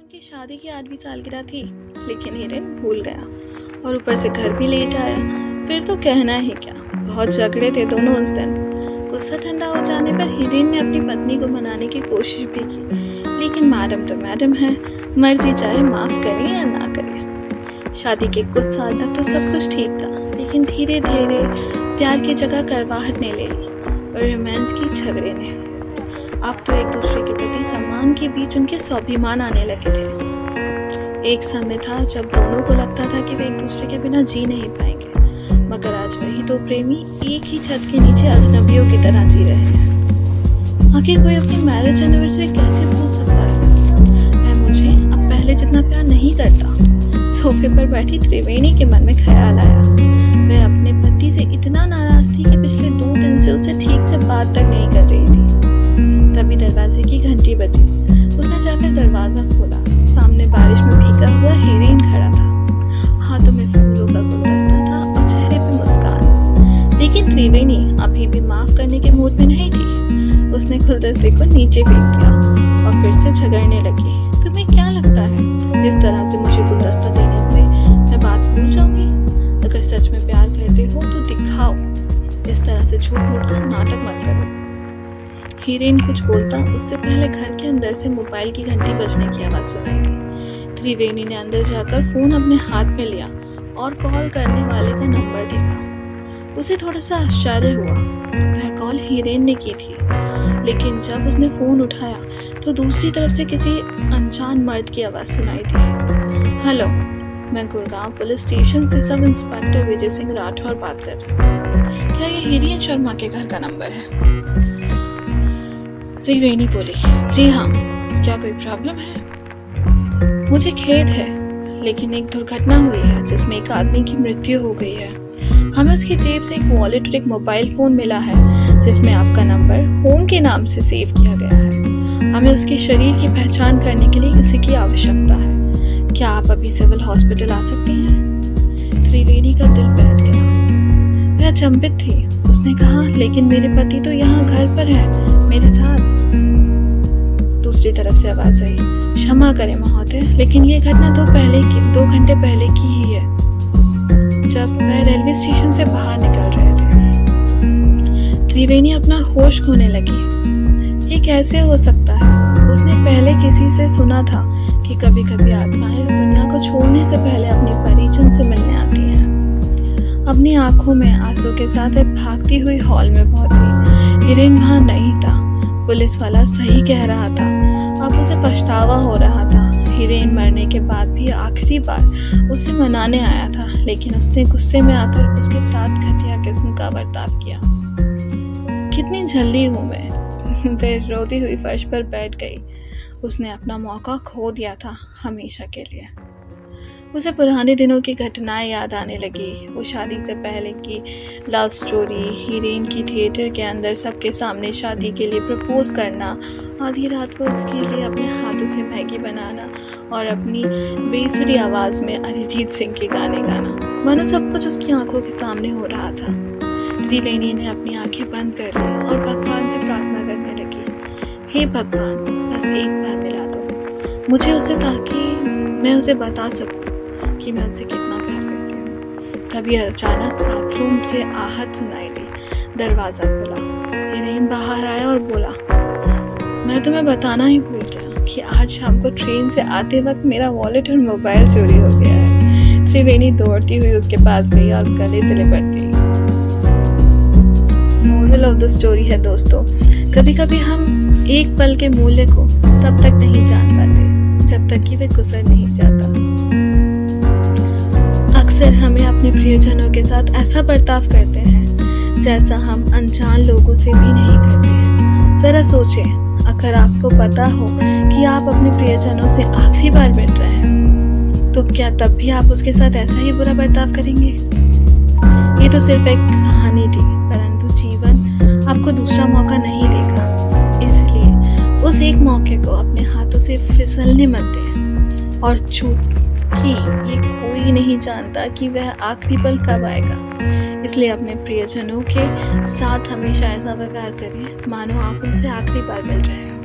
उनकी शादी की 8वीं सालगिरह थी, लेकिन हिरेन भूल गया और ऊपर से घर भी लेट आया। फिर तो कहना ही क्या, बहुत झगड़े थे दोनों उस दिन। गुस्सा ठंडा हो जाने पर हिरेन ने अपनी पत्नी को मनाने की कोशिश भी की, लेकिन मैडम तो मैडम है, मर्जी चाहे माफ करे या ना करे। शादी के कुछ साल तक तो सब कुछ ठीक था, लेकिन धीरे धीरे प्यार की जगह कड़वाहट ने ले ली और रोमांस की झगड़े ने। अब तो एक दूसरे के प्रति सम्मान के बीच उनके स्वाभिमान आने लगे थे। एक समय था जब दोनों को लगता था कि वे एक दूसरे के बिना जी नहीं पाएंगे, मगर आज वही दो प्रेमी एक ही छत के नीचे अजनबियों की तरह जी रहे हैं। आखिर कोई अपनी मैरिज एनिवर्सरी कैसे भूल सकता है? मैं मुझे अब पहले जितना प्यार नहीं करता। सोफे पर बैठी त्रिवेणी के मन में ख्याल आया। वह अपने पति से इतना नाराज थी कि पिछले 2 दिन से उसे ठीक से बात तक नहीं कर रही थी। तभी दरवाजे की घंटी बजी। उसने जाकर दरवाजा खोला। सामने बारिश में भीगा हुआ हिरेन खड़ा था। हाथों में फूलों का गुलदस्ता था और चेहरे पे मुस्कान। लेकिन त्रिवेणी अभी भी माफ करने के मूड में नहीं थी। उसने गुलदस्ते को नीचे फेंक दिया और फिर से झगड़ने लगी। तुम्हें क्या लगता है इस तरह से मुझे गुलदस्ता देने से मैं बात भूल जाऊंगी? अगर सच में प्यार करते हो तो दिखाओ। इस तरह से झूठ मूठ नाटक मत करो। हिरेन कुछ बोलता उससे पहले घर के अंदर से मोबाइल की घंटी बजने की आवाज सुनाई दी। त्रिवेणी ने अंदर जाकर फोन अपने हाथ में लिया और कॉल करने वाले का नंबर देखा। उसे थोड़ा सा आश्चर्य हुआ। वह कॉल हिरेन ने की थी, लेकिन जब उसने फोन उठाया तो दूसरी तरफ से किसी अनजान मर्द की आवाज सुनाई दी। हेलो, मैं गुड़गांव पुलिस स्टेशन से सब इंस्पेक्टर विजय सिंह राठौर बात कर रही हूँ। क्या ये हिरेन शर्मा के घर का नंबर है? त्रिवेणी बोली, जी हाँ। क्या कोई प्रॉब्लम है? मुझे खेद है, लेकिन एक दुर्घटना हुई है जिसमें एक आदमी की मृत्यु हो गई है। हमें उसकी जेब से एक वॉलेट और एक मोबाइल फोन मिला है जिसमें आपका नंबर होम के नाम से सेव किया गया है। हमें उसके शरीर की पहचान करने के लिए किसी की आवश्यकता है। क्या आप अभी सिविल हॉस्पिटल आ सकती हैं? त्रिवेणी का दिल बैठ गया। वह अचंभित थी। उसने कहा, लेकिन मेरे पति तो यहाँ घर पर है मेरे साथ। दूसरी तरफ से आवाज आई, क्षमा करें महोदय, लेकिन ये घटना 2 घंटे पहले की ही है, जब वह रेलवे स्टेशन से बाहर निकल रहे थे। त्रिवेणी अपना होश खोने लगी। ये कैसे हो सकता है? उसने पहले किसी से सुना था कि कभी कभी आत्माएं इस दुनिया को छोड़ने से पहले अपने परिजन से मिलने आती हैं। अपनी आंखों में आंसू के साथ भागती हुई हॉल में पहुंची। हिरेन वहां नहीं था। पुलिस वाला सही कह रहा था। अब उसे पछतावा हो रहा था। हिरेन मरने के बाद भी आखिरी बार उसे मनाने आया था, लेकिन उसने गुस्से में आकर उसके साथ घटिया किस्म का बर्ताव किया। कितनी झल्ली हूँ मैं। फिर रोती हुई फर्श पर बैठ गई। उसने अपना मौका खो दिया था हमेशा के लिए। उसे पुराने दिनों की घटनाएं याद आने लगी। वो शादी से पहले की लव स्टोरी, हिरेन की थिएटर के अंदर सबके सामने शादी के लिए प्रपोज करना, आधी रात को उसके लिए अपने हाथों से मैगी बनाना और अपनी बेसुरी आवाज में अरिजीत सिंह के गाने गाना। मानो सब कुछ उसकी आंखों के सामने हो रहा था। त्रिवेणी ने अपनी आंखें बंद कर ली और भगवान से प्रार्थना करने लगी, हे भगवान, बस एक बार मिला दो मुझे उसे, ताकि मैं उसे बता सकूं कि मैं उससे कितना प्यार करती हूँ। तभी अचानक बाथरूम से आहट सुनाई दी। दरवाजा खुला। हिरेन बाहर आया और बोला, मैं तुम्हें बताना ही भूल गया कि आज शाम को ट्रेन से आते वक्त मेरा वॉलेट और मोबाइल चोरी हो गया है। त्रिवेणी दौड़ती हुई उसके पास गई और गले से लिपट गई। मोरल ऑफ द स्टोरी है दोस्तों, कभी कभी हम एक पल के मूल्य को तब तक नहीं जान पाते जब तक कि वे गुजर नहीं जाता। अक्सर हमें अपने प्रियजनों के साथ ऐसा बर्ताव करते हैं जैसा हम अनजान लोगों से भी नहीं करते। जरा सोचें, अगर आपको पता हो कि आप अपने प्रियजनों से आखिरी बार मिल रहे हैं, तो क्या तब भी आप उसके साथ ऐसा ही बुरा बर्ताव करेंगे? ये तो सिर्फ एक कहानी थी, परंतु जीवन आपको दूसरा मौका नहीं देगा। इसलिए उस एक मौके को अपने हाथों से फिसलने मत दें। और कि ये कोई नहीं जानता कि वह आखिरी पल कब आएगा, इसलिए अपने प्रियजनों के साथ हमेशा ऐसा व्यवहार करें मानो आप उनसे आखिरी बार मिल रहे हैं।